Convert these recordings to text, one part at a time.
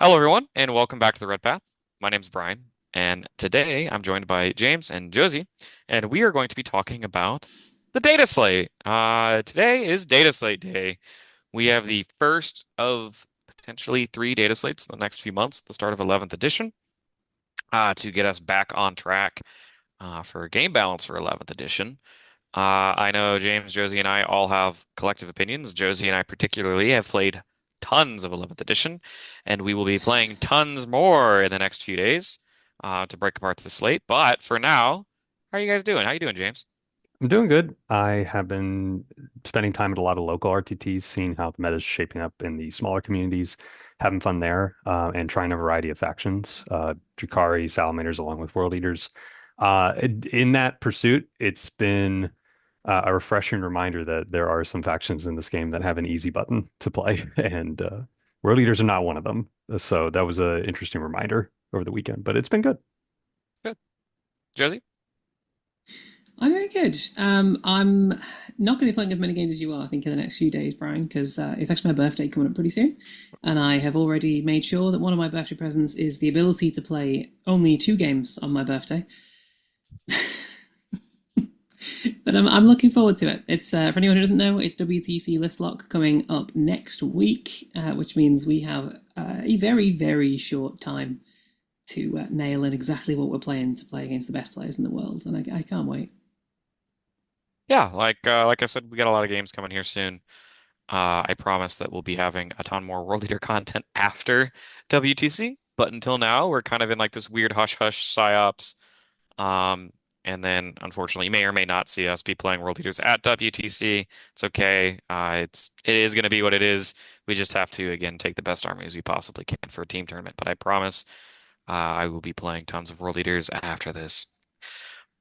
Hello, everyone, and welcome back to the Red Path. My name's Brian, and today I'm joined by James and Josie, and we are going to be talking about the Data Slate. Today is Data Slate Day. We have the first of potentially three Data Slates in the next few months, at the start of 11th edition, to get us back on track for game balance for 11th edition. I know James, Josie, and I all have collective opinions. Josie and I particularly have played tons of 11th edition, and we will be playing tons more in the next few days to break apart the slate. But for now, how are you guys doing? How you doing, James? I'm doing good. I have been spending time at a lot of local RTTs, seeing how the meta is shaping up in the smaller communities, having fun there, and trying a variety of factions, Drakari, Salamanders, along with World Eaters. In that pursuit, it's been a refreshing reminder that there are some factions in this game that have an easy button to play, and World Eaters are not one of them. So that was an interesting reminder over the weekend, but it's been good. Good. Josie? I'm very good. I'm not going to be playing as many games as you are, I think, in the next few days, Brian, because it's actually my birthday coming up pretty soon. And I have already made sure that one of my birthday presents is the ability to play only 2 games on my birthday. But I'm looking forward to it. It's for anyone who doesn't know, it's WTC list lock coming up next week, which means we have a very, very short time to nail in exactly what we're playing to play against the best players in the world. And I can't wait. Yeah, like I said, we got a lot of games coming here soon. I promise that we'll be having a ton more World Eater content after WTC, but until now, we're kind of in like this weird hush hush psyops. Um, and then unfortunately, you may or may not see us be playing World Eaters at WTC. It's okay. It is going to be what it is. We just have to again take the best armies we possibly can for a team tournament. But I promise, I will be playing tons of World Eaters after this.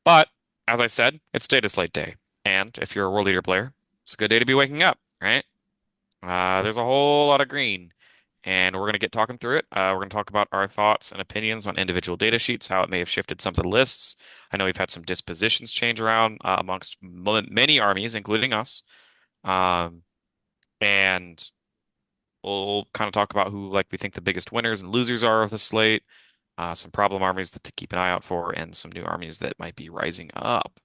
But as I said, it's Data Slate Day, and if you're a World Eater player, it's a good day to be waking up, right? There's a whole lot of green, and we're going to get talking through it. We're going to talk about our thoughts and opinions on individual data sheets, how it may have shifted some of the lists. I know we've had some dispositions change around amongst many armies, including us. Um, and we'll kind of talk about who like we think the biggest winners and losers are of the slate, some problem armies to keep an eye out for, and some new armies that might be rising up.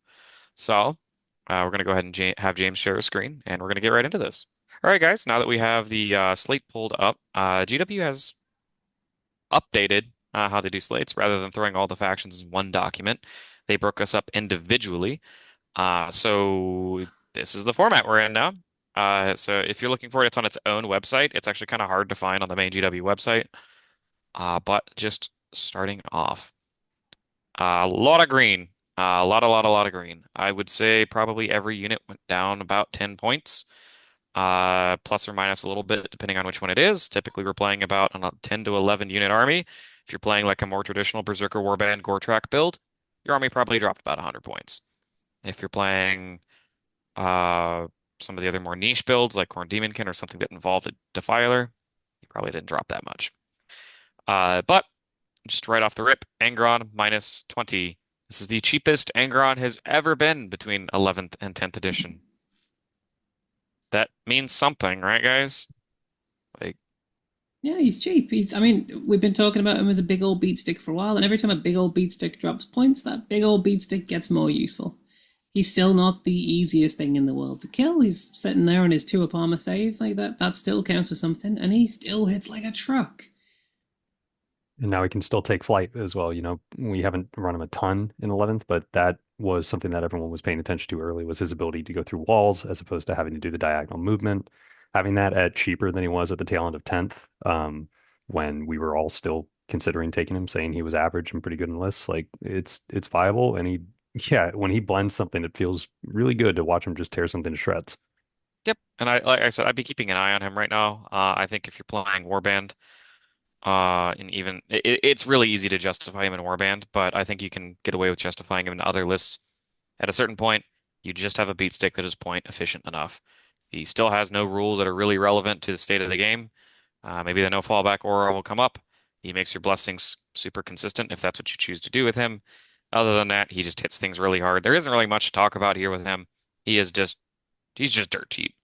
So, we're going to go ahead and ja have James share a screen, and we're going to get right into this. All right, guys, now that we have the slate pulled up, GW has updated how they do slates rather than throwing all the factions in one document. They broke us up individually. So this is the format we're in now. So if you're looking for it, it's on its own website. It's actually kind of hard to find on the main GW website. But just starting off, a lot of green. A lot of green. I would say probably every unit went down about 10 points, plus or minus a little bit, depending on which one it is. Typically, we're playing about a 10 to 11 unit army. If you're playing like a more traditional Berserker Warband Gore-Track build, your army probably dropped about 100 points. If you're playing uh, some of the other more niche builds like Khorne Demonkin or something that involved a Defiler, you probably didn't drop that much. But just right off the rip, Angron minus 20. This is the cheapest Angron has ever been between 11th and 10th edition. That means something, right, guys? Like, Yeah, he's cheap. I mean, we've been talking about him as a big old beat stick for a while, and every time a big old beat stick drops points, that big old beat stick gets more useful. He's still not the easiest thing in the world to kill. He's sitting there on his 2-up armor save like that. That still counts for something, and he still hits like a truck. And now he can still take flight as well. We haven't run him a ton in 11th, but that was something that everyone was paying attention to early was his ability to go through walls as opposed to having to do the diagonal movement. Having that at cheaper than he was at the tail end of 10th, when we were all still considering taking him, saying he was average and pretty good in lists. Like it's viable, and yeah, when he blends something, it feels really good to watch him just tear something to shreds. yep. And like I said, I'd be keeping an eye on him right now. I think if you're playing Warband, And even it's really easy to justify him in Warband, but I think you can get away with justifying him in other lists. At a certain point, you just have a beat stick that is point efficient enough. He still has no rules that are really relevant to the state of the game. Maybe the no fallback aura will come up. He makes your blessings super consistent if that's what you choose to do with him. Other than that, he just hits things really hard. There isn't really much to talk about here with him. He is just he's just dirt cheap.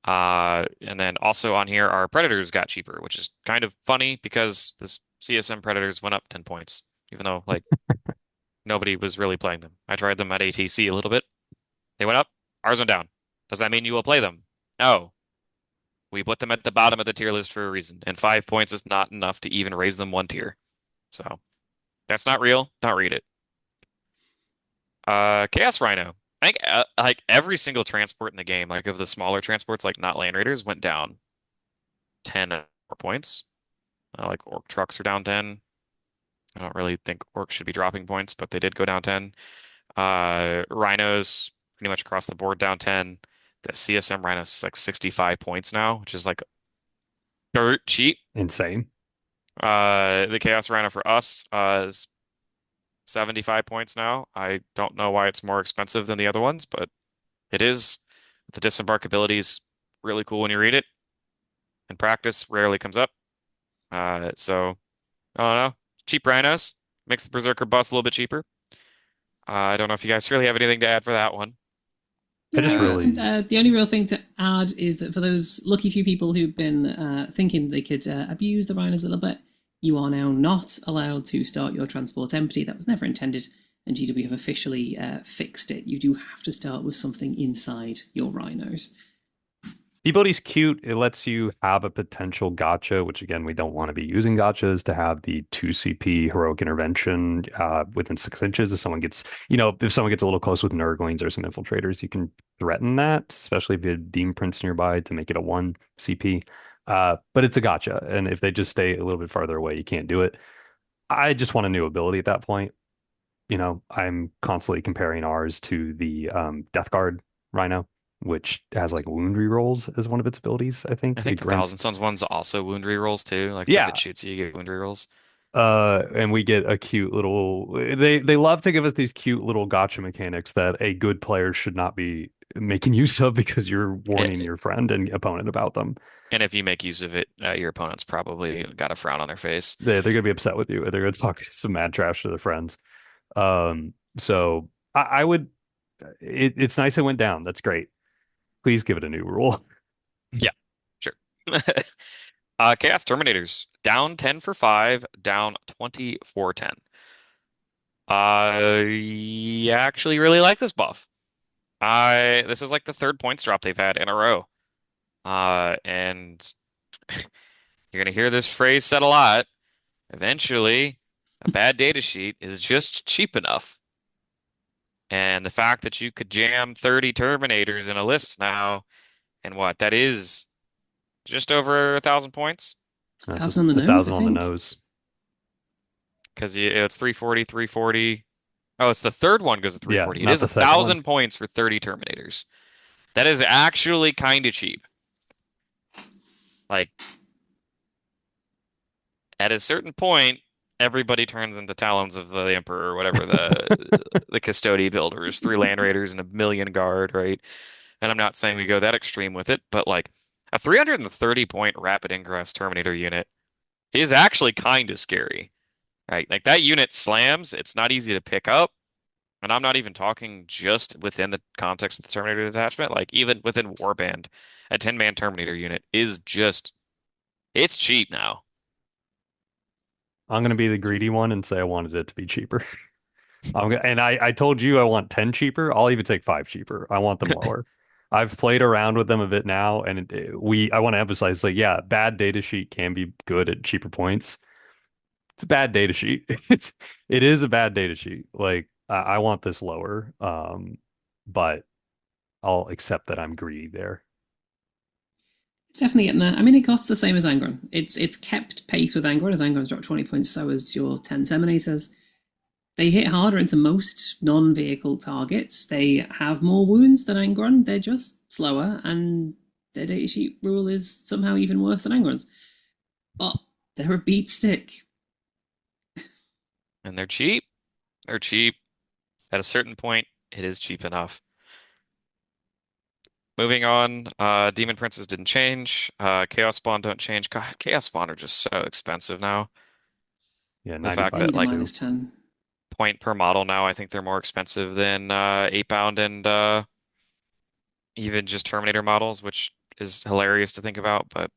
And then also on here, our Predators got cheaper, which is kind of funny because this CSM Predators went up 10 points, even though like nobody was really playing them. I tried them at ATC a little bit. They went up, ours went down. Does that mean you will play them? No. We put them at the bottom of the tier list for a reason, and 5 points is not enough to even raise them one tier. So that's not real. Don't read it. Chaos Rhino. I think like every single transport in the game, like of the smaller transports, like not Land Raiders, went down 10 or more points. Like Orc trucks are down 10. I don't really think Orcs should be dropping points, but they did go down 10. Rhinos pretty much across the board down 10. The CSM Rhinos is like 65 points now, which is like dirt cheap. Insane. The Chaos Rhino for us is 75 points now. I don't know why it's more expensive than the other ones, but it is. The disembarkability is really cool when you read it. In practice, rarely comes up. So I don't know. Cheap rhinos makes the Berserker bust a little bit cheaper. I don't know if you guys really have anything to add for that one. I just Yeah, really the only real thing to add is that for those lucky few people who've been thinking they could abuse the rhinos a little bit, you are now not allowed to start your transport empty. That was never intended, and GW have officially fixed it. You do have to start with something inside your rhinos. Ebody's cute. It lets you have a potential gotcha, which again, we don't want to be using gotchas to have the 2 CP heroic intervention within 6 inches. If someone gets, if someone gets a little close with Nurglings or some infiltrators, you can threaten that, especially if you have Demon Prince nearby to make it a 1 CP. But it's a gotcha. And if they just stay a little bit farther away, you can't do it. I just want a new ability at that point. I'm constantly comparing ours to the Death Guard Rhino, which has like wound rerolls as one of its abilities, I think. I think It the grants, Thousand Suns one's also wound rerolls too. Like if it yeah. shoots you, you get wound rerolls. And we get a cute little they love to give us these cute little gotcha mechanics that a good player should not be making use of because you're warning It, your friend and opponent about them. and if you make use of it, your opponent's probably got a frown on their face. They're gonna be upset with you. They're gonna talk some mad trash to their friends. So I would it's nice it went down. That's great. Please give it a new rule. Yeah, sure. Chaos Terminators down 10 for 5, down 20 for 10. I actually really like this buff. I This is like the third points drop they've had in a row. And you're gonna hear this phrase said a lot. Eventually, a bad data sheet is just cheap enough. And the fact that you could jam 30 Terminators in a list now, and what that is just over 1,000 points. That's Thousand on the a nose, I thousand on the think. nose. Because it's 340, 340. Oh, it's the third one goes to Yeah, 340. It not is the a second one. thousand points for 30 Terminators. That is actually kind of cheap. Like, at a certain point, everybody turns into Talons of the Emperor or whatever the Custody builders, 3 Land Raiders and a million guard, right? And I'm not saying we go that extreme with it, but like a 330 point rapid ingress Terminator unit is actually kind of scary, right? Like that unit slams, it's not easy to pick up. And I'm not even talking just within the context of the Terminator detachment, like even within Warband, a 10-man Terminator unit is just, it's cheap now. I'm gonna be the greedy one and say I wanted it to be cheaper. I told you I want 10 cheaper. I'll even take 5 cheaper. I want them lower. I've played around with them a bit now, and I want to emphasize like, yeah, bad data sheet can be good at cheaper points. It's a bad data sheet. It is a bad data sheet. Like I want this lower, but I'll accept that I'm greedy there. It's definitely getting there. I mean, it costs the same as Angron. It's kept pace with Angron, as Angron's dropped 20 points, so as your 10 Terminators. They hit harder into most non-vehicle targets. They have more wounds than Angron. They're just slower, and their data sheet rule is somehow even worse than Angron's. But They're a beat stick. And they're cheap. They're cheap. At a certain point, it is cheap enough. Moving on, Demon Princes didn't change. Chaos Spawn don't change. God, Chaos Spawn are just so expensive now. Yeah, The They fact that need a 95 too. -10. point per model now, I think they're more expensive than Eightbound and even just Terminator models, which is hilarious to think about. But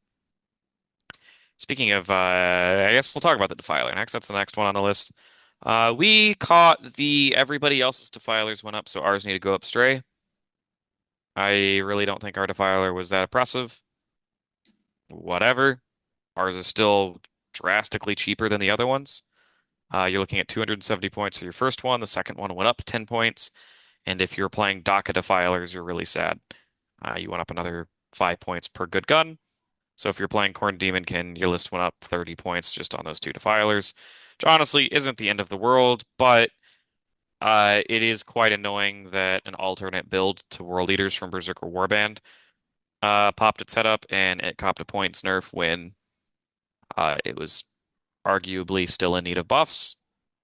speaking of, I guess we'll talk about the Defiler next. That's the next one on the list. We caught the everybody else's Defilers went up, so ours need to go up stray. I really don't think our Defiler was that impressive. Whatever. Ours is still drastically cheaper than the other ones. You're looking at 270 points for your first one. The second one went up 10 points. And if you're playing DACA Defilers, you're really sad. You went up another 5 points per good gun. So if you're playing Khorne Demonkin, your list went up 30 points just on those two Defilers, which honestly isn't the end of the world, but it is quite annoying that an alternate build to World Eaters from Berserker Warband popped its head up and it copped a points nerf when it was arguably still in need of buffs.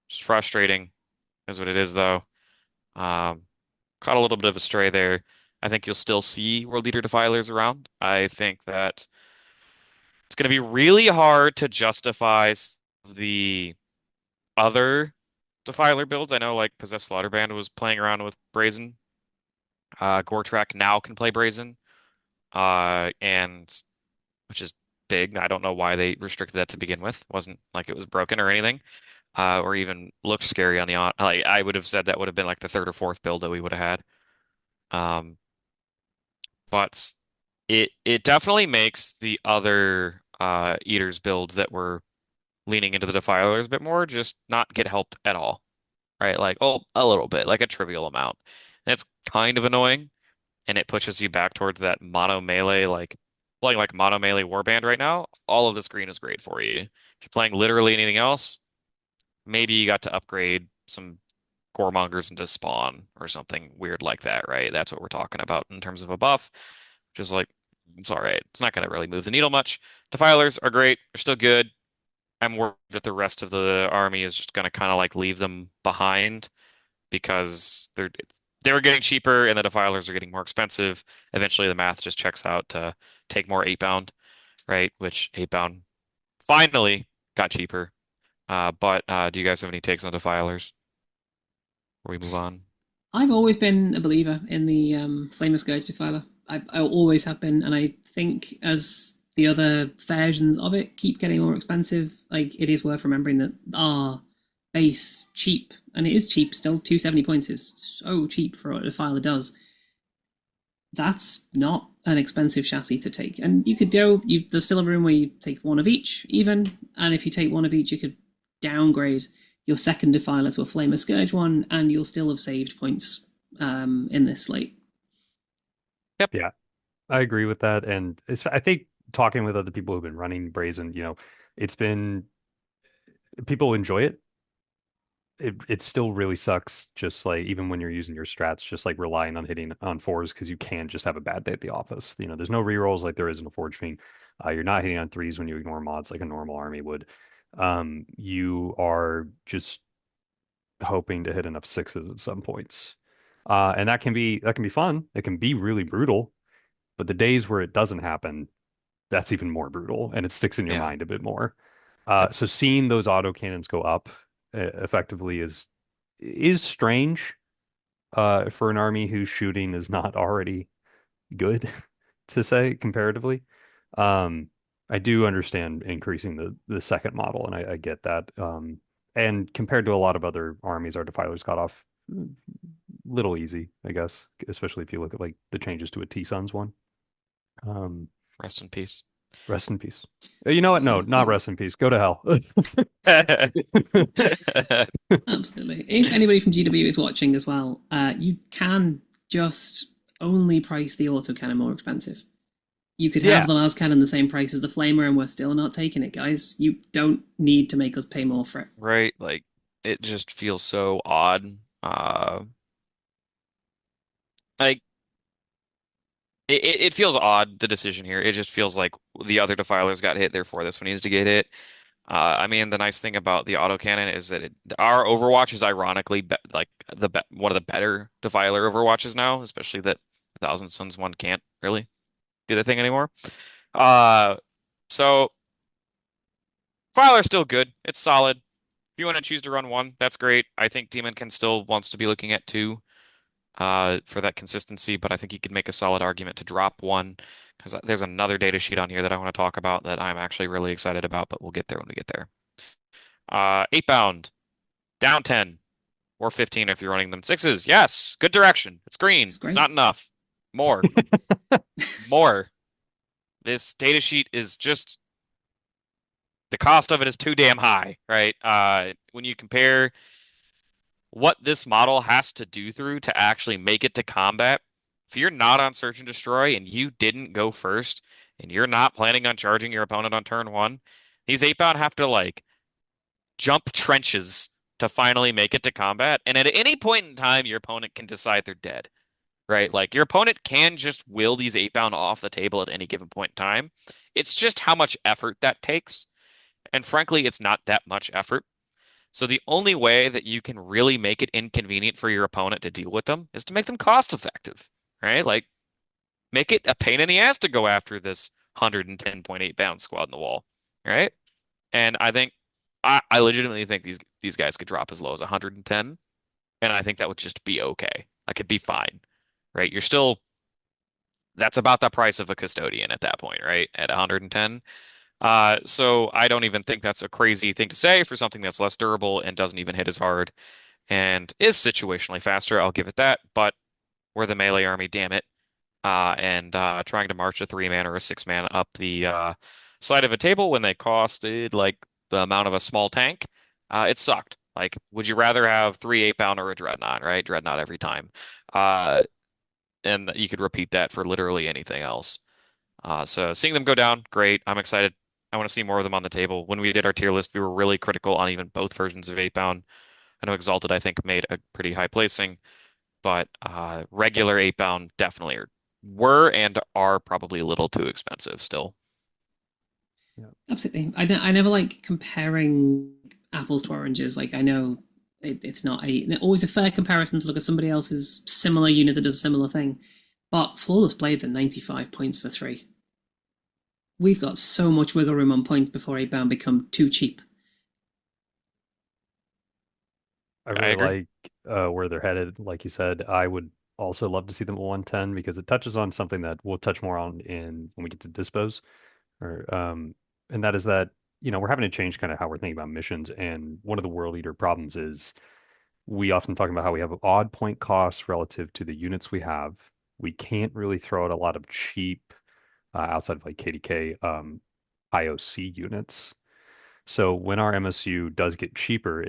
Just frustrating, is what it is, though. Um, Caught a little bit of a stray there. I think you'll still see World Leader Defilers around. I think that it's going to be really hard to justify the other Defiler builds. I know, like, Possessed Slaughterband was playing around with Brazen. Gortrak now can play Brazen, and which is big. I don't know why they restricted that to begin with. It wasn't like it was broken or anything. Or even looked scary on the on. Like I would have said that would have been like the third or fourth build that we would have had. But it definitely makes the other Eaters builds that were leaning into the Defilers a bit more just not get helped at all. Right? Like, oh, a little bit, like a trivial amount. And it's kind of annoying, and it pushes you back towards that mono melee, like playing like mono melee warband right now. All of this green is great for you. If you're playing literally anything else, maybe you got to upgrade some Goremongers into spawn or something weird like that, right? That's what we're talking about in terms of a buff. Just like it's all right. It's not going to really move the needle much. Defilers are great. They're still good. I'm worried that the rest of the army is just going to kind of like leave them behind because they were getting cheaper and the defilers are getting more expensive. Eventually, the math just checks out to take more Eightbound, right? Which Eightbound finally got cheaper. But do you guys have any takes on defilers before we move on? I've always been a believer in the Flamer Scourge Defiler. I always have been, and I think as the other versions of it keep getting more expensive, like it is worth remembering that our base cheap, and it is cheap still. 270 points is so cheap for what a Defiler does. That's not an expensive chassis to take, and you could go. There's still a room where you take one of each, even, and if you take one of each, you could downgrade your second Defiler to a Flamer Scourge one, and you'll still have saved points in this slate. Yep. Yeah, I agree with that. And I think talking with other people who've been running Brazen, it's been people enjoy it. It still really sucks, just like even when you're using your strats, just like relying on hitting on fours because you can just have a bad day at the office. There's no rerolls like there is in a Forgefiend. You're not hitting on threes when you ignore mods like a normal army would. You are just hoping to hit enough sixes at some points. And that can be fun. It can be really brutal, but the days where it doesn't happen, that's even more brutal and it sticks in your Yeah. mind a bit more. Yep. So seeing those auto cannons go up effectively is strange for an army whose shooting is not already good, to say comparatively. Um, I do understand increasing the second model, and I get that. And compared to a lot of other armies, our defilers got off little easy, I guess, especially if you look at like the changes to a T-Suns one. Um, Rest in peace. Rest in peace. You know what? No, not rest in peace. Go to hell. Absolutely. If anybody from GW is watching as well, you can just only price the autocannon more expensive. You could have Yeah, the last cannon the same price as the flamer, and we're still not taking it, guys. You don't need to make us pay more for it. Right? Like it just feels so odd. Like it feels odd, the decision here. It just feels like the other defilers got hit, therefore this one needs to get hit. I mean, the nice thing about the autocannon is that our Overwatch is ironically like one of the better Defiler Overwatches now, especially that Thousand Suns one can't really do the thing anymore. Uh, so Defiler's still good. It's solid. If you want to choose to run one, that's great. I think Demon can still wants to be looking at two, for that consistency, but I think you could make a solid argument to drop one because there's another data sheet on here that I want to talk about that I'm actually really excited about, but we'll get there when we get there. Eightbound, down 10 or 15 if you're running them sixes. Yes, good direction. It's green. It's It's great. not enough. More, more. This data sheet is just the cost of it is too damn high, right? When you compare what this model has to do through to actually make it to combat, if you're not on Search and Destroy and you didn't go first and you're not planning on charging your opponent on turn one, these 8-bound have to like jump trenches to finally make it to combat. And at any point in time, your opponent can decide they're dead, right? Like your opponent can just will these 8-bound off the table at any given point in time. It's just how much effort that takes. And frankly, it's not that much effort. So the only way that you can really make it inconvenient for your opponent to deal with them is to make them cost effective, right? Like make it a pain in the ass to go after this 110.8 pound squad in the wall, right? And I think I legitimately think these guys could drop as low as 110, and I think that would just be okay. I could be fine, right? You're still That's about the price of a custodian at that point, right? At 110. So I don't even think that's a crazy thing to say for something that's less durable and doesn't even hit as hard and is situationally faster. I'll give it that, but we're the melee army, damn it. And trying to march a 3-man or a 6-man up the side of a table when they costed like the amount of a small tank, it sucked. Like, would you rather have three 8-pound or a dreadnought, right? Dreadnought every time. Uh, and you could repeat that for literally anything else. So seeing them go down, great. I'm excited. I want to see more of them on the table. When we did our tier list, we were really critical on even both versions of 8-pound. I know Exalted, I think, made a pretty high placing, but regular 8-pound definitely were and are probably a little too expensive still. Yeah. Absolutely. I never like comparing apples to oranges. Like I know it's not always a fair comparison to look at somebody else's similar unit that does a similar thing. But Flawless Blades at 95 points for three. We've got so much wiggle room on points before 8-bound become too cheap. I I really agree. like where they're headed. Like you said, I would also love to see them at 110 because it touches on something that we'll touch more on in when we get to dispose, or and that is that we're having to change kind of how we're thinking about missions. And one of the world leader problems is we often talk about how we have odd point costs relative to the units we have. We can't really throw out a lot of cheap outside of like KDK IOC units. So when our MSU does get cheaper,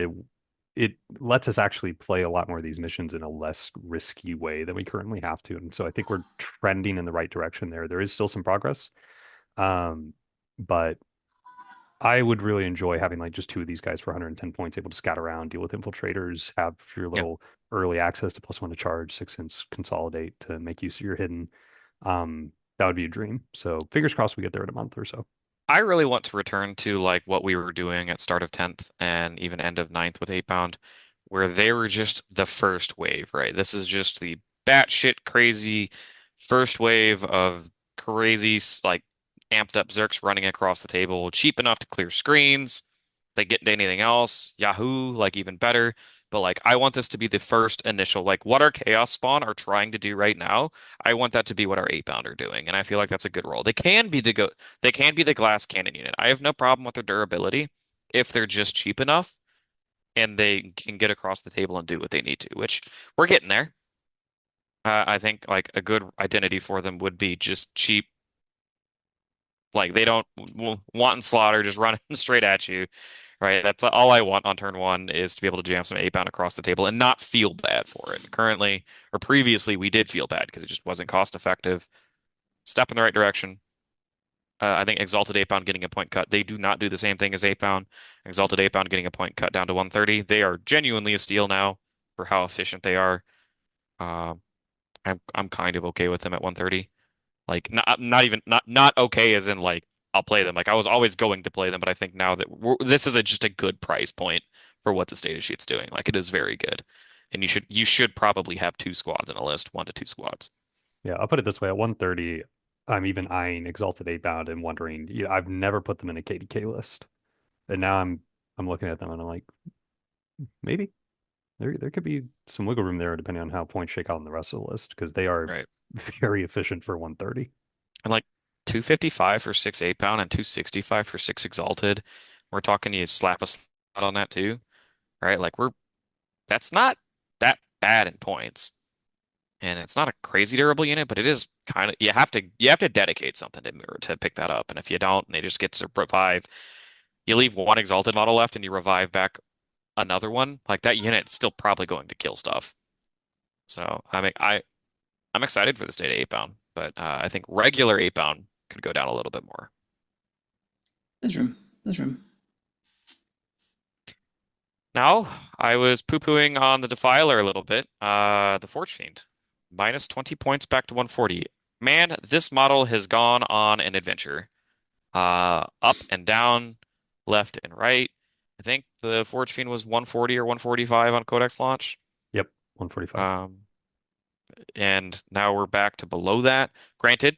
it lets us actually play a lot more of these missions in a less risky way than we currently have to. And so I think we're trending in the right direction there. There is still some progress. But I would really enjoy having like just two of these guys for 110 points, able to scout around, deal with infiltrators, have your Yeah. little early access to +1 to charge, 6 inch consolidate to make use of your hidden. That would be a dream. So fingers crossed we get there in a month or so. I really want to return to like what we were doing at start of 10th and even end of ninth with 8-pound, where they were just the first wave, right? This is just the batshit crazy first wave of crazy, like amped up Zerks running across the table, cheap enough to clear screens. They get into anything else, Yahoo, like even better. But like, I want this to be the first initial, like what our Chaos Spawn are trying to do right now. I want that to be what our 8-pound are doing, and I feel like that's a good role. They can be the glass cannon unit. I have no problem with their durability if they're just cheap enough and they can get across the table and do what they need to, which we're getting there. I think like a good identity for them would be just cheap. Like they don't want and slaughter, just running straight at you, right? That's all I want on turn one is to be able to jam some 8-pound across the table and not feel bad for it. Currently, or previously, we did feel bad because it just wasn't cost effective. Step in the right direction. I think Exalted 8-pound getting a point cut. They do not do the same thing as 8-pound. Exalted 8-pound getting a point cut down to 130. They are genuinely a steal now for how efficient they are. Uh, I'm kind of okay with them at 130. Like not even not okay as in like I'll play them. Like I was always going to play them, but I think now that this is just a good price point for what the status sheet's doing. Like it is very good, and you should probably have two squads in a list, one to two squads. Yeah, I'll put it this way. At 130, I'm even eyeing Exalted Eightbound and wondering, I've never put them in a KDK list. And now I'm looking at them and I'm like, maybe there could be some wiggle room there depending on how points shake out on the rest of the list because they are Right. very efficient for 130. And like 255 for 6 8 pound and 265 for 6 exalted. We're talking you slap a slot on that too, right? Like that's not that bad in points. And it's not a crazy durable unit, but it is kind of you have to dedicate something to pick that up. And if you don't, and they just get to revive, you leave one exalted model left and you revive back another one, like that unit's still probably going to kill stuff. So I mean I'm excited for the state of 8 pound, but I think regular 8 pound could go down a little bit more. There's room. There's room. Now, I was poo-pooing on the Defiler a little bit. The Forgefiend, minus 20 points back to 140. Man, this model has gone on an adventure. Up and down, left and right. I think the Forgefiend was 140 or 145 on Codex launch. Yep, 145. Um, and now we're back to below that. Granted,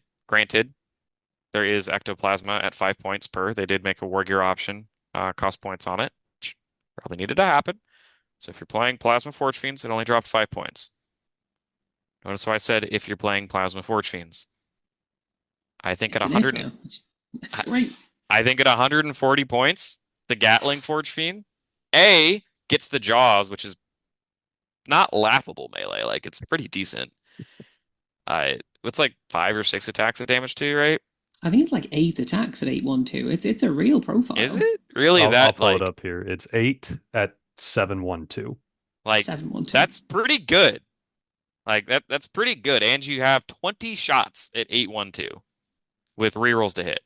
there is ectoplasma at 5 points per. They did make a war gear option, cost points on it, which probably needed to happen. So if you're playing Plasma Forge Fiends, it only dropped 5 points. Notice why I said if you're playing Plasma Forge Fiends. I think at It's an 100, info. That's I great. I think at 140 points, the Gatling Forge Fiend, A, gets the Jaws, which is not laughable melee. Like it's pretty decent. It's like 5 or 6 attacks of damage too, right? I think it's like 8 attacks at 812. It's a real Is profile. it really I'll that pull it like up here. It's 8 at 712. like 712. that's pretty good. Like that's pretty good. And you have 20 shots at 812 with rerolls to hit.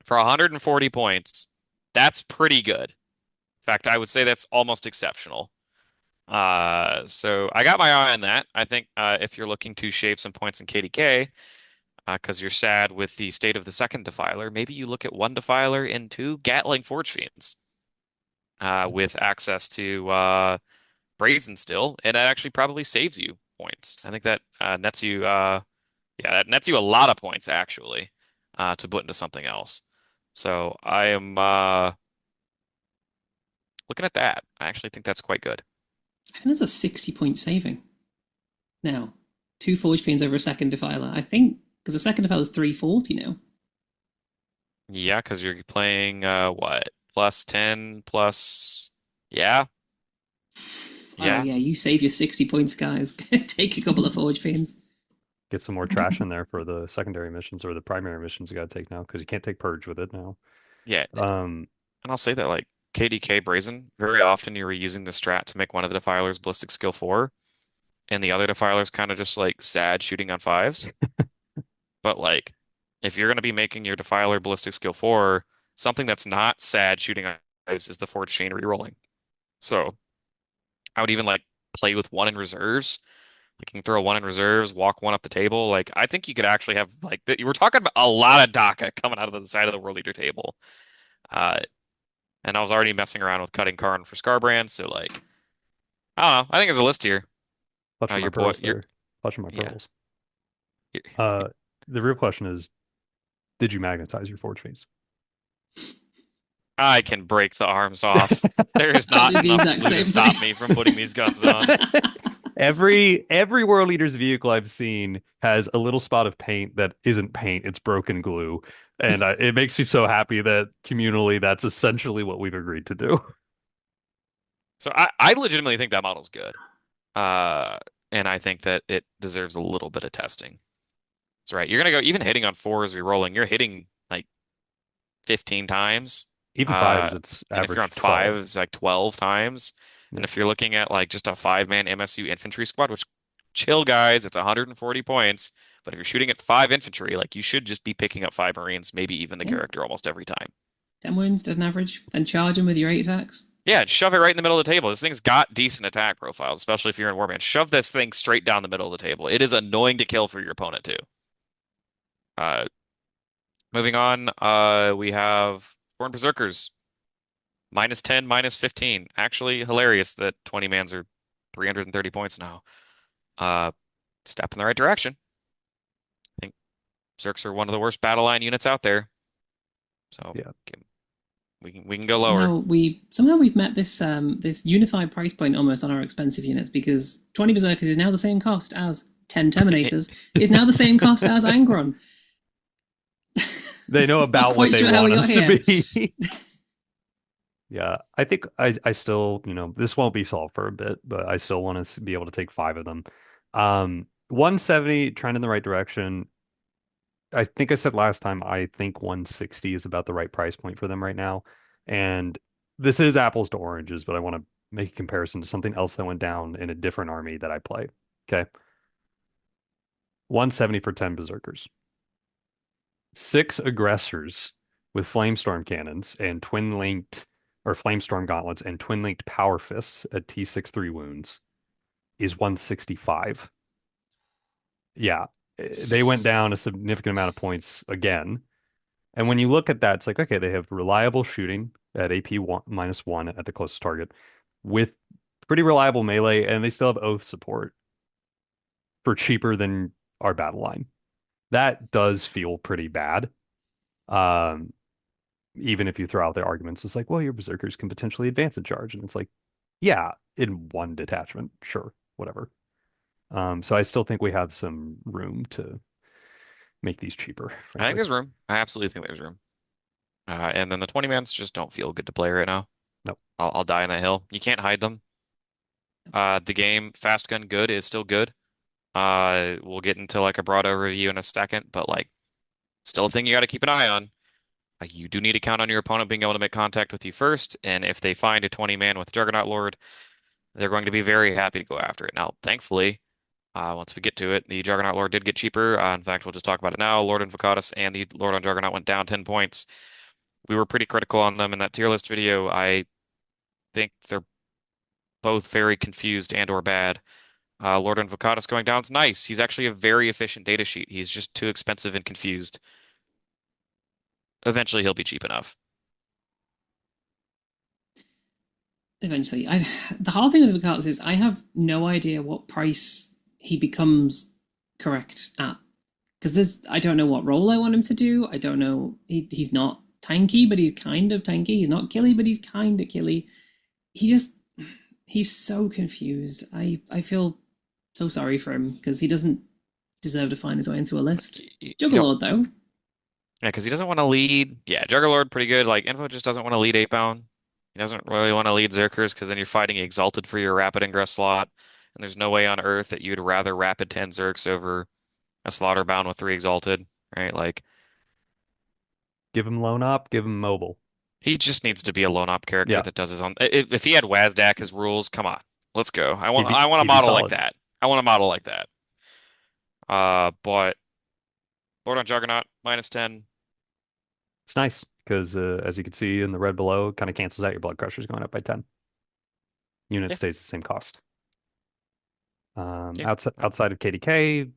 For 140 points, that's pretty good. In fact, I would say that's almost exceptional. So I got my eye on that. I think if you're looking to shave some points in KDK, because you're sad with the state of the second Defiler, maybe you look at one Defiler and two Gatling Forge Fiends with access to Brazen still, and that actually probably saves you points. I think that nets you, yeah, that nets you a lot of points actually to put into something else. So I am looking at that. I actually think that's quite good. I think that's a 60-point saving. Now, two Forge Fiends over a second Defiler. I think because the second Defiler is 340 now. Yeah, because you're playing what? Plus 10 plus, yeah, Oh yeah. yeah, you save your 60 points, guys. Take a couple of Forge Fiends. Get some more trash in there for the secondary missions or the primary missions you got to take now because you can't take Purge with it now. Yeah, Um, and I'll say that like KDK Brazen, very often you were using the strat to make one of the Defilers Ballistic Skill 4, and the other Defiler's kind of just like sad shooting on fives. But like, if you're going to be making your Defiler Ballistic Skill 4, something that's not sad shooting on fives is the Forge Chain rerolling. So I would even like play with one in reserves. Like you can throw one in reserves, walk one up the table. Like I think you could actually have like you were talking about a lot of DACA coming out of the side of the World Leader table. Uh, and I was already messing around with cutting Khorne for Scarbrand, so like I don't know. I think there's a list here. Clutching my Your boy, pearls there. Clutching my yeah. pearls. Your- Uh, the real question is, did you magnetize your Forge Fiends? I can break the arms off. There is I not did the enough exact glue to same stop thing. me from putting these guns on. Every World Leaders vehicle I've seen has a little spot of paint that isn't paint, it's broken glue. And it makes me so happy that communally that's essentially what we've agreed to do. So I legitimately think that model's good. Uh, and I think that it deserves a little bit of testing. That's right. You're gonna go even hitting on fours, re-rolling. You're hitting like 15 times. Even Uh, fives, it's and if you're on average 12. fives, like 12 times. And Yeah. if you're looking at like just a 5-man MSU infantry squad, which chill guys, it's 140 points. But if you're shooting at 5 infantry, like you should just be picking up 5 Marines, maybe even the Yeah. character almost every time. 10 wounds at an average. Then charge them with your 8 attacks. Yeah, shove it right in the middle of the table. This thing's got decent attack profiles, especially if you're in Warband. Shove this thing straight down the middle of the table. It is annoying to kill for your opponent too. Uh, Moving on, we have Khorne Berserkers, -10, -15. Actually, hilarious that 20 mans are 330 points now. Uh, Step in the right direction. I think Zerks are one of the worst battle line units out there, so Yeah. we can go lower. Somehow we've met this unified price point almost on our expensive units because 20 Berserkers is now the same cost as 10 Terminators, is now the same cost as Angron. They know Not about what quite they sure how we want got us to here. be. Yeah, I think I still, this won't be solved for a bit, but I still want to be able to take five of them. 170, trend in the right direction. I think I said last time, I think 160 is about the right price point for them right now. And this is apples to oranges, but I want to make a comparison to something else that went down in a different army that I play. Okay. 170 for 10 Berserkers. Six aggressors with Flamestorm cannons and twin linked or Flamestorm gauntlets and twin linked power fists at T63 wounds is 165. Yeah, they went down a significant amount of points again. And when you look at that, it's like, okay, they have reliable shooting at AP one, -1 at the closest target with pretty reliable melee, and they still have oath support for cheaper than our battle line. That does feel pretty bad. Um, Even if you throw out their arguments, it's like, well, your berserkers can potentially advance and charge. And it's like, yeah, in one detachment, sure, whatever. So I still think we have some room to make these cheaper, I think frankly. there's room. I absolutely think there's room. And then the 20 mans just don't feel good to play right now. No. I'll die on that hill. You can't hide them. The game fast gun good is still good. We'll get into like a broad overview in a second, but like still a thing you got to keep an eye on. You do need to count on your opponent being able to make contact with you first, and if they find a 20 man with Juggernaut Lord, they're going to be very happy to go after it. Now, thankfully, once we get to it, the Juggernaut Lord did get cheaper. In fact, we'll just talk about it now. Lord Invocatus and the Lord on Juggernaut went down 10 points. We were pretty critical on them in that tier list video. I think they're both very confused and or bad. Lord Invocatus going down is nice. He's actually a very efficient data sheet. He's just too expensive and confused. Eventually, he'll be cheap enough. Eventually, the hard thing with the cards is I have no idea what price he becomes correct at because I don't know what role I want him to do. I don't know. He's not tanky, but he's kind of tanky. He's not killy, but he's kind of killy. He just he's so confused. I feel so sorry for him because he doesn't deserve to find his way into a list. He'll, Juggerlord though, yeah, because he doesn't want to lead. Yeah, Juggerlord pretty good. Like Info just doesn't want to lead Eightbound. He doesn't really want to lead Zerkers because then you're fighting Exalted for your rapid ingress slot, and there's no way on Earth that you'd rather rapid 10 Zerks over a Slaughterbound with 3 Exalted, right? Like Give him loan up, give him mobile. he just needs to be a lone op character Yeah, that does his own. If he had Wazdak his rules, come on, let's go. I want a he'd be model like solid. that. I want a model like that. But Lord on Juggernaut -10. It's nice because, as you can see in the red below, it kind of cancels out your blood crushers going up by 10. Unit Yeah, stays the same cost. yeah. Outside of KDK,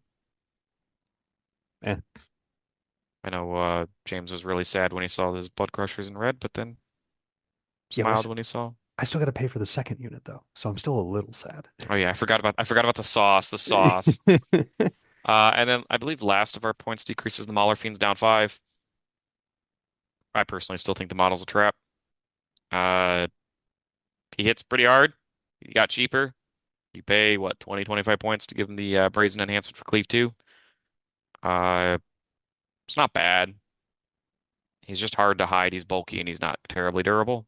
eh. I know James was really sad when he saw his blood crushers in red, but then Yeah, but smiled when he saw. I still got to pay for the second unit though, so I'm still a little sad. Oh yeah, I forgot about the sauce, the sauce. And then I believe last of our points decreases the Mauler Fiends down 5. I personally still think the model's a trap. Uh, he hits pretty hard. He got cheaper. You pay what 20, 25 points to give him the Brazen Enhancement for Cleave 2. Uh, it's not bad. He's just hard to hide. He's bulky and he's not terribly durable.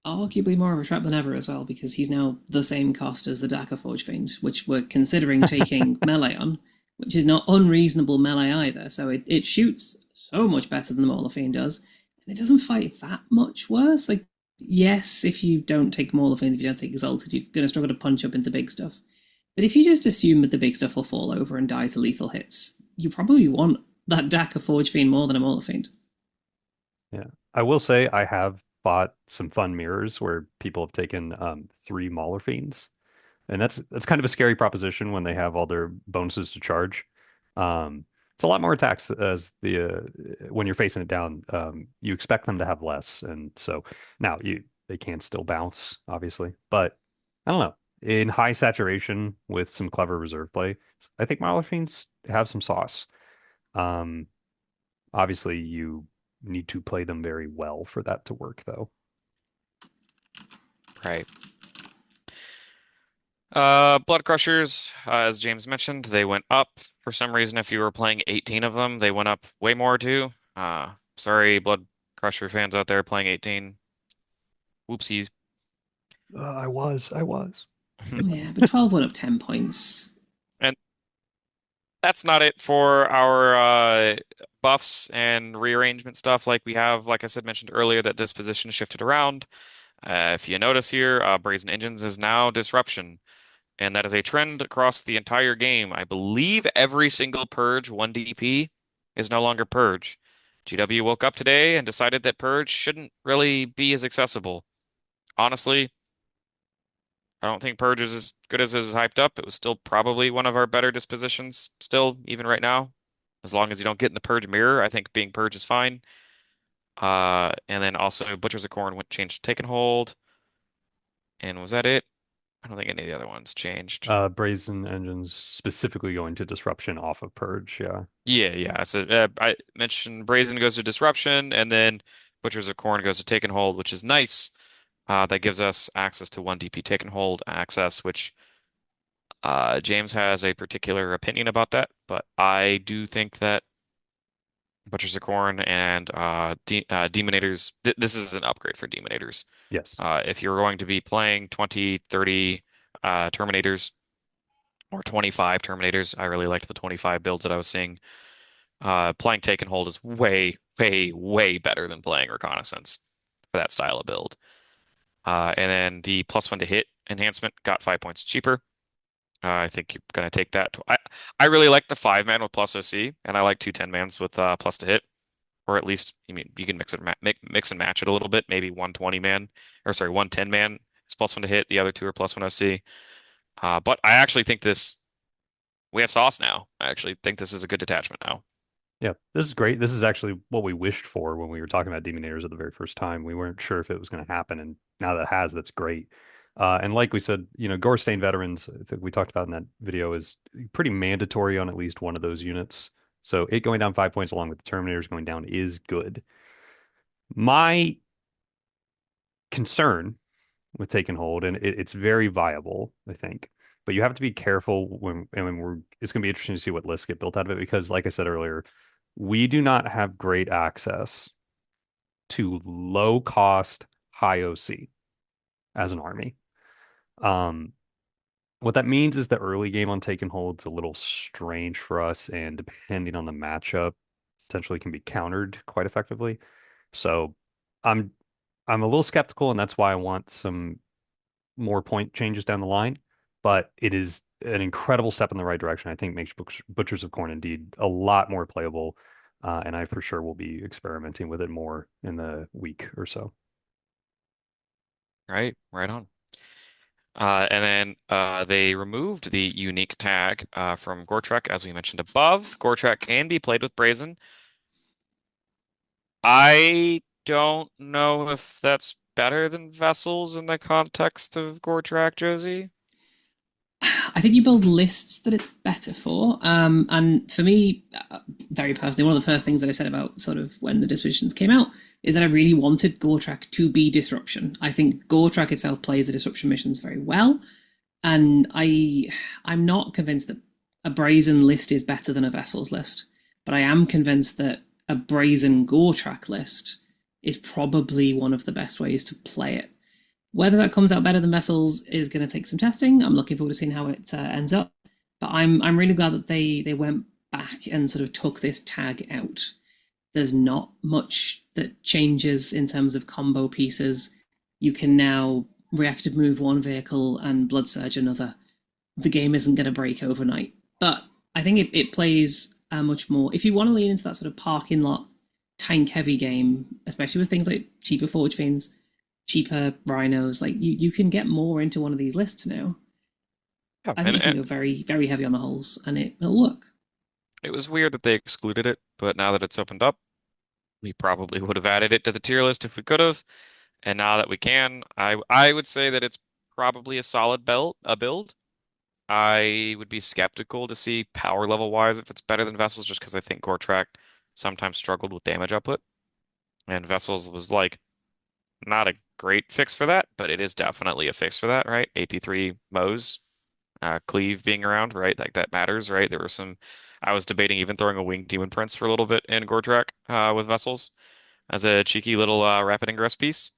arguably more of a trap than ever as well because he's now the same cost as the Daka Forgefiend, which we're considering taking melee on, which is not unreasonable melee either. So it shoots so much better than the Mauler Fiend does, and it doesn't fight that much worse. Like, yes, if you don't take Mauler Fiend, if you don't take Exalted, you're going to struggle to punch up into big stuff. But if you just assume that the big stuff will fall over and die to lethal hits, you probably want that Daka Forgefiend more than a Mauler Fiend. Yeah, I will say I have bought some fun mirrors where people have taken three Mauler Fiends, and that's kind of a scary proposition when they have all their bonuses to charge. Um, it's a lot more attacks as when you're facing it down. You expect them to have less, and so now they can still bounce, obviously, but I don't know. In high saturation with some clever reserve play, I think Miler Fiends have some sauce. Um, Obviously, you need to play them very well for that to work, though. Right. Blood Crushers, as James mentioned, they went up for some reason. If you were playing 18 of them, they went up way more too. Sorry, Blood Crusher fans out there playing 18. Whoopsies. I was. Yeah, but 12 went up 10 points. And that's not it for our buffs and rearrangement stuff. Like we have, like I said, mentioned earlier, that disposition shifted around. If you notice here, Brazen Engines is now Disruption. And that is a trend across the entire game. I believe every single Purge 1 DP is no longer Purge. GW woke up today and decided that Purge shouldn't really be as accessible. Honestly, I don't think Purge is as good as it is hyped up. It was still probably one of our better dispositions, still, even right now. As long as you don't get in the Purge mirror, I think being Purge is fine. And then also Butchers of Khorne went changed to Taken Hold. And was that it? I don't think any of the other ones changed. Brazen Engines specifically going to Disruption off of Purge, yeah. Yeah. So I mentioned Brazen goes to Disruption, and then Butchers of Khorne goes to Take and Hold, which is nice. That gives us access to 1 DP Take and Hold access, which James has a particular opinion about that, but I do think that Butchers of Khorne and Demonators, this is an upgrade for Demonators. Yes. If you're going to be playing 20, 30 Terminators or 25 Terminators, I really liked the 25 builds that I was seeing. Playing Take and Hold is way, way, way better than playing Reconnaissance for that style of build. And then the +1 to hit enhancement got 5 points cheaper. I think you're gonna take that. I really like the 5-man with plus OC, and I like two 10-mans with plus to hit, or at least you can mix and match it a little bit. Maybe one 20-man, or sorry, one 10-man is +1 to hit. The other two are +1 OC. But I actually think we have sauce now. I actually think this is a good detachment now. Yeah, this is great. This is actually what we wished for when we were talking about Demonators at the very first time. We weren't sure if it was going to happen, and now that it has, that's great. And like we said, Gore Stain Veterans, I think we talked about in that video, is pretty mandatory on at least one of those units. So it going down 5 points along with the Terminators going down is good. My concern with Taken Hold, and it's very viable, I think, but you have to be careful it's going to be interesting to see what lists get built out of it because, like I said earlier, we do not have great access to low cost, high OC as an army. What that means is the early game on Taken Hold's a little strange for us, and depending on the matchup, potentially can be countered quite effectively. So I'm I'm a little skeptical, and that's why I want some more point changes down the line. But it is an incredible step in the right direction. I think makes Butchers of Khorne indeed a lot more playable, and I for sure will be experimenting with it more in the week or so. Right on. And then they removed the unique tag from Goretrek, as we mentioned above. Goretrek can be played with Brazen. I don't know if that's better than Vessels in the context of Goretrek, Josie. I think you build lists that it's better for. And for me, very personally, one of the first things that I said about sort of when the Dispositions came out is that I really wanted Goretrek to be Disruption. I think Goretrek itself plays the Disruption missions very well. And I'm not convinced that a Brazen list is better than a Vessels list. But I am convinced that a Brazen Goretrek list is probably one of the best ways to play it. Whether that comes out better than Vessels is going to take some testing. I'm looking forward to seeing how it ends up. But I'm really glad that they went back and sort of took this tag out. There's not much that changes in terms of combo pieces. You can now reactive move one vehicle and blood surge another. The game isn't going to break overnight. But I think it plays much more. If you want to lean into that sort of parking lot tank heavy game, especially with things like cheaper Forgefiends, cheaper rhinos, like you can get more into one of these lists now. Yeah, I think you can go very, very heavy on the holes and it'll work. It was weird that they excluded it, but now that it's opened up, we probably would have added it to the tier list if we could have. And now that we can, I would say that it's probably a solid build. I would be skeptical to see power level wise if it's better than Vessels, just because I think Gortrak sometimes struggled with damage output, and Vessels was like not a great fix for that, but it is definitely a fix for that, right? AP3 Mo's, Cleave being around, right? Like that matters, right? There were some. I was debating even throwing a Winged Demon Prince for a little bit in Gortrak with Vessels as a cheeky little rapid ingress piece,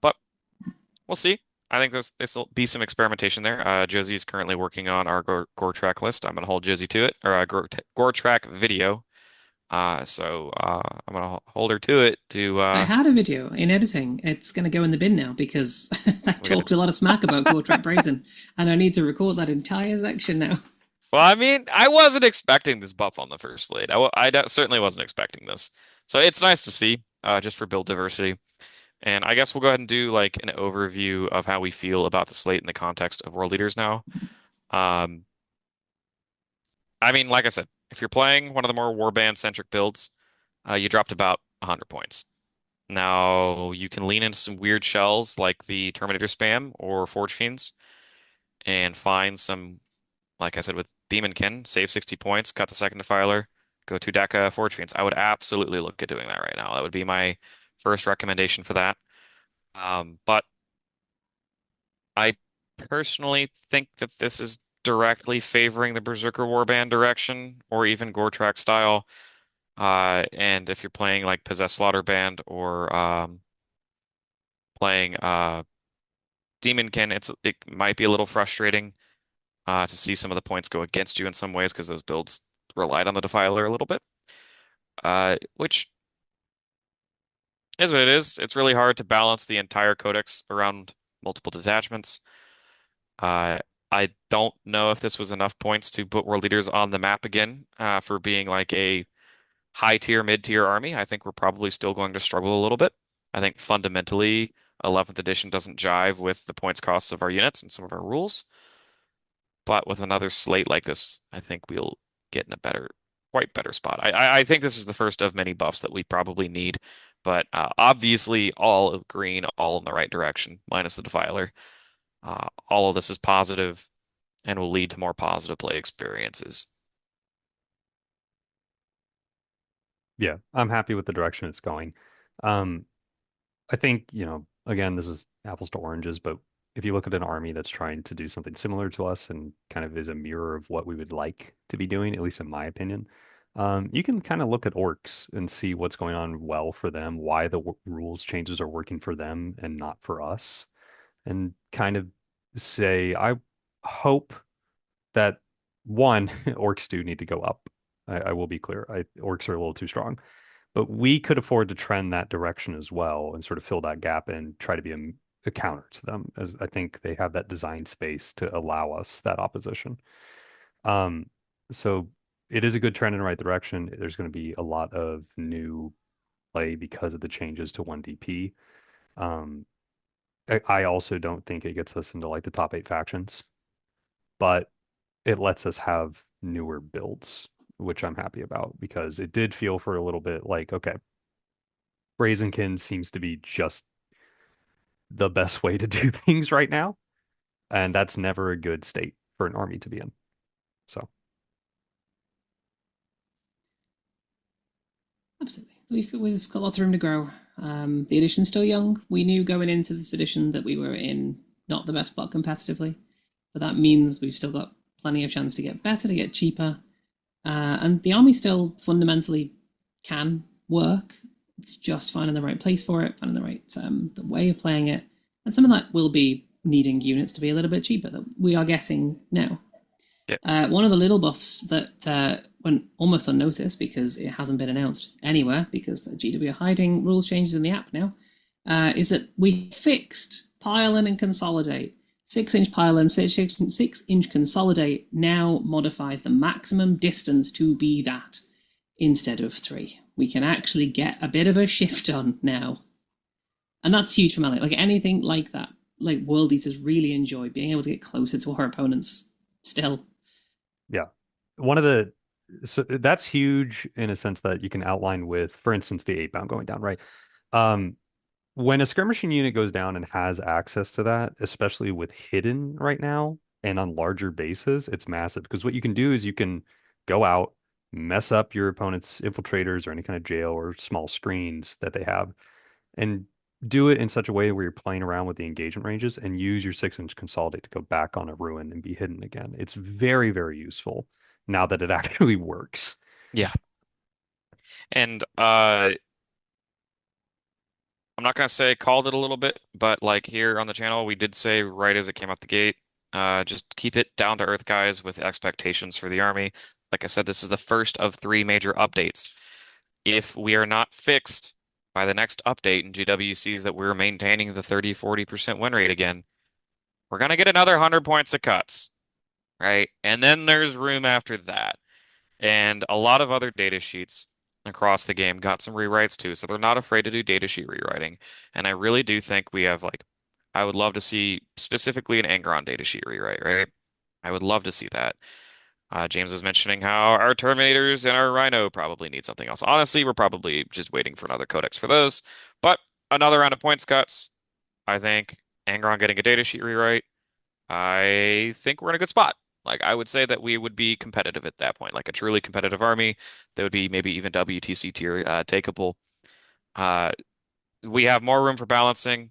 but we'll see. I think this will be some experimentation there. Josie is currently working on our Gore track list. I'm gonna hold Josie to it, or Gore track video. I'm gonna hold her to it to I had a video in editing. It's going to go in the bin now because I we gotta. talked a lot of smack about Cortrack Brazen, and I need to record that entire section now. Well, I mean, I wasn't expecting this buff on the first Slate. Certainly wasn't expecting this. So it's nice to see, just for build diversity. And I guess we'll go ahead and do like an overview of how we feel about the slate in the context of world leaders now. Um, I mean, like I said, if you're playing one of the more warband centric builds, you dropped about 100 points. Now you can lean into some weird shells like the Terminator spam or Forgefiends and find some, like I said, with Demonkin, save 60 points, cut the second Defiler, go to Deka Forgefiends. I would absolutely look at doing that right now. That would be my first recommendation for that. But I personally think that this is directly favoring the Berserker Warband direction or even Gortrak style. And if you're playing like Possessed Slaughterband or playing Demonkin, it might be a little frustrating to see some of the points go against you in some ways because those builds relied on the Defiler a little bit. Which is what it is. It's really hard to balance the entire codex around multiple detachments. Uh, I don't know if this was enough points to put World Leaders on the map again for being like a high tier, mid tier army. I think we're probably still going to struggle a little bit. I think fundamentally, 11th edition doesn't jive with the points costs of our units and some of our rules. But with another slate like this, I think we'll get in a quite better spot. I think this is the first of many buffs that we probably need. But obviously, all of green, all in the right direction, minus the Defiler. All of this is positive and will lead to more positive play experiences. Yeah, I'm happy with the direction it's going. Um, I think, again, this is apples to oranges, but if you look at an army that's trying to do something similar to us and kind of is a mirror of what we would like to be doing, at least in my opinion, you can kind of look at orcs and see what's going on well for them, why the rules changes are working for them and not for us, and kind of say, I hope that one, orcs do need to go up. I will be clear. Orcs are a little too strong. But we could afford to trend that direction as well and sort of fill that gap and try to be a counter to them, as I think they have that design space to allow us that opposition. Um, so it is a good trend in the right direction. There's going to be a lot of new play because of the changes to 1DP. Um, I also don't think it gets us into like the top 8 factions, but it lets us have newer builds, which I'm happy about because it did feel for a little bit like, okay, Brazenkin seems to be just the best way to do things right now. And that's never a good state for an army to be in. So, Absolutely. We've got lots of room to grow. The edition's still young. We knew going into this edition that we were in not the best spot competitively, but that means we've still got plenty of chance to get better, to get cheaper. And the army still fundamentally can work. It's just finding the right place for it, finding the right the way of playing it. And some of that will be needing units to be a little bit cheaper that we are getting now. Yeah. One of the little buffs that went almost unnoticed because it hasn't been announced anywhere because the GW are hiding rules changes in the app now, is that we fixed pile in and consolidate. 6-inch pile in, 6-inch consolidate now modifies the maximum distance to be that instead of 3. We can actually get a bit of a shift on now. And that's huge for Melee. Like anything like that, like World Eaters really enjoy being able to get closer to our opponents still. yeah. One of the So that's huge in a sense that you can outline with, for instance, the 8 bound going down, right? Um, when a skirmishing unit goes down and has access to that, especially with hidden right now and on larger bases, it's massive because what you can do is you can go out, mess up your opponent's infiltrators or any kind of jail or small screens that they have, and do it in such a way where you're playing around with the engagement ranges and use your 6-inch consolidate to go back on a ruin and be hidden again. It's very, very useful now that it actually works. Yeah. And I'm not gonna say called it a little bit, but like here on the channel, we did say right as it came out the gate, just keep it down to earth, guys, with expectations for the army. Like I said, this is the first of three major updates. If we are not fixed by the next update and GW sees that we're maintaining the 30-40% win rate again, we're gonna get another 100 points of cuts, right? And then there's room after that. And a lot of other data sheets across the game got some rewrites too, so they're not afraid to do data sheet rewriting. And I really do think we have like, I would love to see specifically an Angron data sheet rewrite, right? I would love to see that. James was mentioning how our Terminators and our Rhino probably need something else. Honestly, we're probably just waiting for another codex for those. But another round of points cuts. I think Angron getting a data sheet rewrite. I think we're in a good spot. Like I would say that we would be competitive at that point, like a truly competitive army that would be maybe even WTC tier takeable. Uh, we have more room for balancing.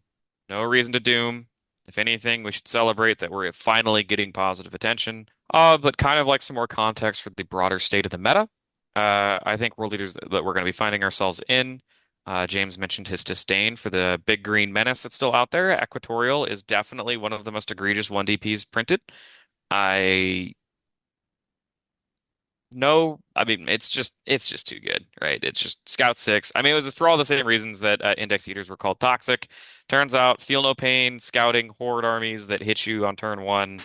No reason to doom. If anything, we should celebrate that we're finally getting positive attention. But kind of like some more context for the broader state of the meta. I think world leaders that we're going to be finding ourselves in. James mentioned his disdain for the big green menace that's still out there. Equatorial is definitely one of the most egregious 1DPs printed. I No, I mean it's just too good, right? It's just Scout 6. I mean, it was for all the same reasons that Index Eaters were called toxic. Turns out, feel no pain, scouting horde armies that hit you on turn one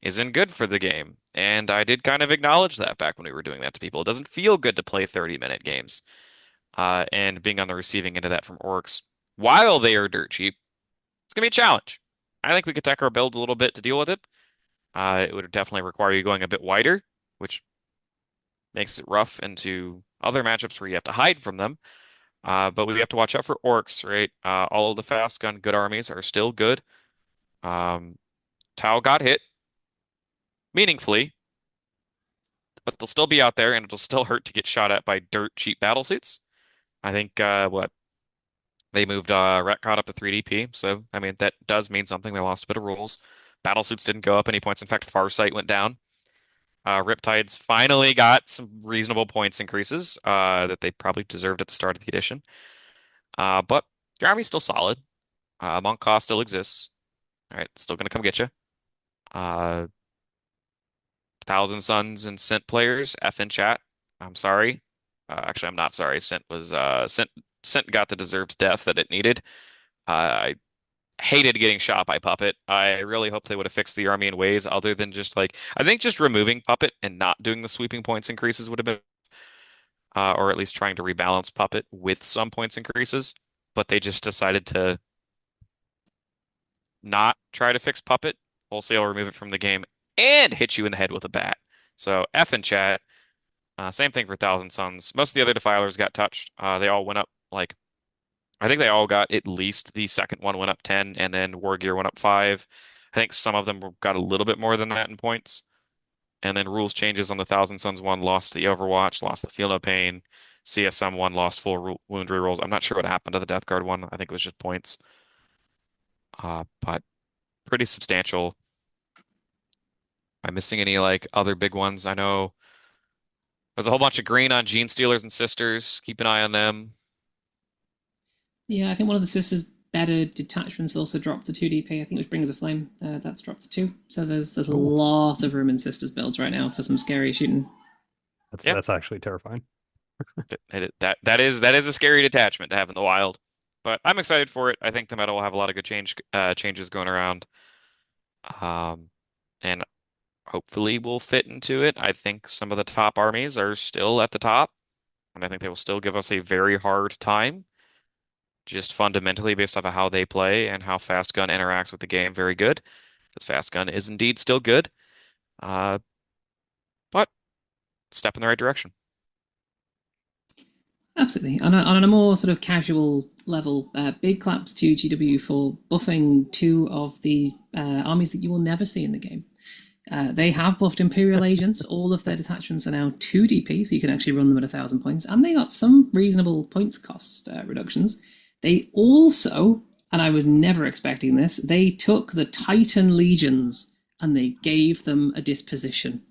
isn't good for the game. And I did kind of acknowledge that back when we were doing that to people. It doesn't feel good to play 30-minute games. And being on the receiving end of that from orcs, while they are dirt cheap, it's gonna be a challenge. I think we could tech our builds a little bit to deal with it. It would definitely require you going a bit wider, which makes it rough into other matchups where you have to hide from them. But we have to watch out for orcs, right? All of the fast gun good armies are still good. Um, Tau got hit meaningfully, but they'll still be out there, and it'll still hurt to get shot at by dirt cheap battle suits. I think what they moved Retcon up to 3DP, so I mean that does mean something. They lost a bit of rules. Battle suits didn't go up any points. In fact, Farsight went down. Riptides finally got some reasonable points increases that they probably deserved at the start of the edition. But your army's still solid. Monk cost still exists. All right, still gonna come get you. Uh, Thousand Suns and Scent players, F in chat. I'm sorry. Actually, I'm not sorry. Scent got the deserved death that it needed. I hated getting shot by Puppet. I really hope they would have fixed the army in ways other than just like I think just removing Puppet and not doing the sweeping points increases would have been, or at least trying to rebalance Puppet with some points increases. But they just decided to not try to fix Puppet, wholesale remove it from the game, and hit you in the head with a bat. So F in chat. Same thing for Thousand Suns. Most of the other Defilers got touched. They all went up like I think they all got at least the second one went up 10, and then War Gear went up 5. I think some of them got a little bit more than that in points. And then rules changes on the Thousand Suns one lost the Overwatch, lost the Feel No Pain. CSM one lost full wound rerolls. I'm not sure what happened to the Death Guard one. I think it was just points. But pretty substantial. Am I missing any like other big ones? I know there's a whole bunch of green on Gene Stealers and Sisters. Keep an eye on them. Yeah, I think one of the sisters' better detachments also dropped to 2DP. I think it was Bringers of Flame. That's dropped to 2. So there's a Oh, lot of room in sisters builds right now for some scary shooting. Yeah, that's actually terrifying. that is a scary detachment to have in the wild. But I'm excited for it. I think the meta will have a lot of good changes going around. Um, and hopefully we'll fit into it. I think some of the top armies are still at the top, and I think they will still give us a very hard time, just fundamentally based off of how they play and how Fast Gun interacts with the game. Very good, because Fast Gun is indeed still good. Uh, but step in the right direction. Absolutely. On a more sort of casual level, big claps to GW for buffing two of the armies that you will never see in the game. They have buffed Imperial agents. All of their detachments are now 2 DP, so you can actually run them at 1,000 points, and they got some reasonable points cost reductions. They also, and I was never expecting this, they took the Titan legions and they gave them a disposition.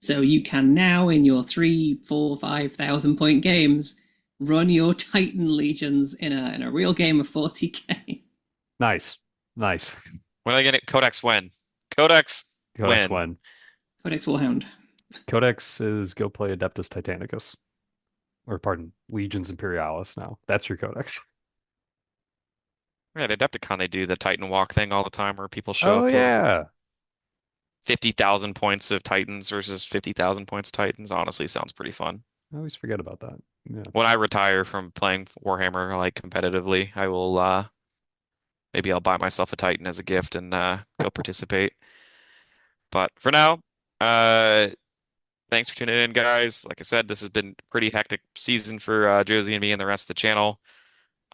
So you can now, in your 3, 4, 5,000 point games, run your Titan legions in a real game of 40k. Nice. Nice. When are they gonna Codex when? Codex Codex when? when? Codex Warhound. Codex is go play Adeptus Titanicus. Or pardon, Legions Imperialis now. That's your Codex. At Adepticon, they do the Titan Walk thing all the time where people show Oh up with yeah. 50,000 points of Titans versus 50,000 points of Titans. Honestly, sounds pretty fun. I always forget about that. Yeah. When I retire from playing Warhammer like competitively, I will maybe I'll buy myself a Titan as a gift and go participate. But for now, uh thanks for tuning in, guys. Like I said, this has been a pretty hectic season for Josie and me and the rest of the channel.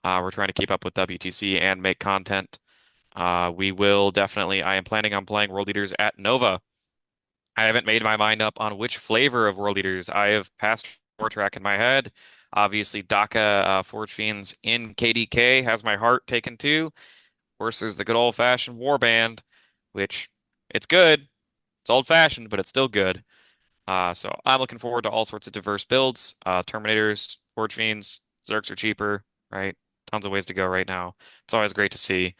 We're trying to keep up with WTC and make content. We will definitely, I am planning on playing World Eaters at Nova. I haven't made my mind up on which flavor of World Eaters. I have passed four track in my head. Obviously, DACA Forgefiends in KDK has my heart taken too. Of course, there's the good old-fashioned Warband, which it's good. It's old-fashioned, but it's still good. So I'm looking forward to all sorts of diverse builds. Terminators, Forgefiends, Zergs are cheaper, right? Tons of ways to go right now. It's always great to see.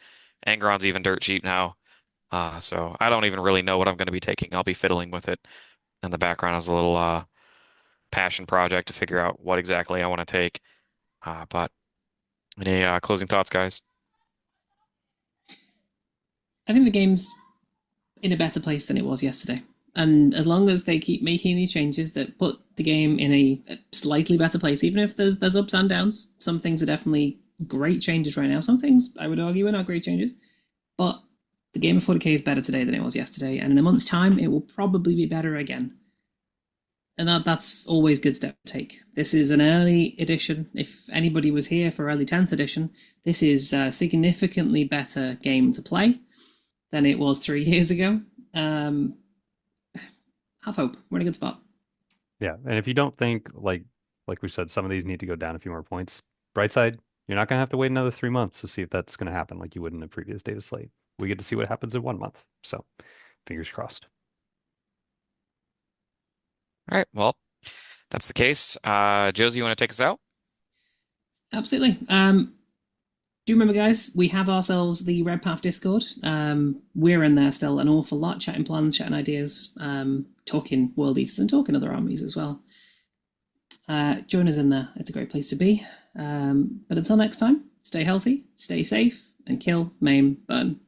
Angron's even dirt cheap now. So I don't even really know what I'm going to be taking. I'll be fiddling with it in the background as a little passion project to figure out what exactly I want to take. But any closing thoughts, guys? I think the game's in a better place than it was yesterday. And as long as they keep making these changes that put the game in a slightly better place, even if there's ups and downs, some things are definitely great changes right now. Some things I would argue are not great changes, but the game of 40k is better today than it was yesterday, and in a month's time, it will probably be better again. And that's always good step to take. This is an early edition. If anybody was here for early 10th edition, this is a significantly better game to play than it was 3 years ago. Have hope. We're in a good spot. Yeah. And if you don't think like we said, some of these need to go down a few more points. Bright side, you're not gonna have to wait another 3 months to see if that's gonna happen like you would in a previous data slate. We get to see what happens in 1 month. So fingers crossed. All right, well, that's the case. Josie, you want to take us out? Absolutely. Do remember, guys, we have ourselves the Red Path Discord. We're in there still an awful lot, chatting plans, chatting ideas, talking World Eaters and talking other armies as well. Join us in there. It's a great place to be. But until next time, stay healthy, stay safe, and kill, maim, burn.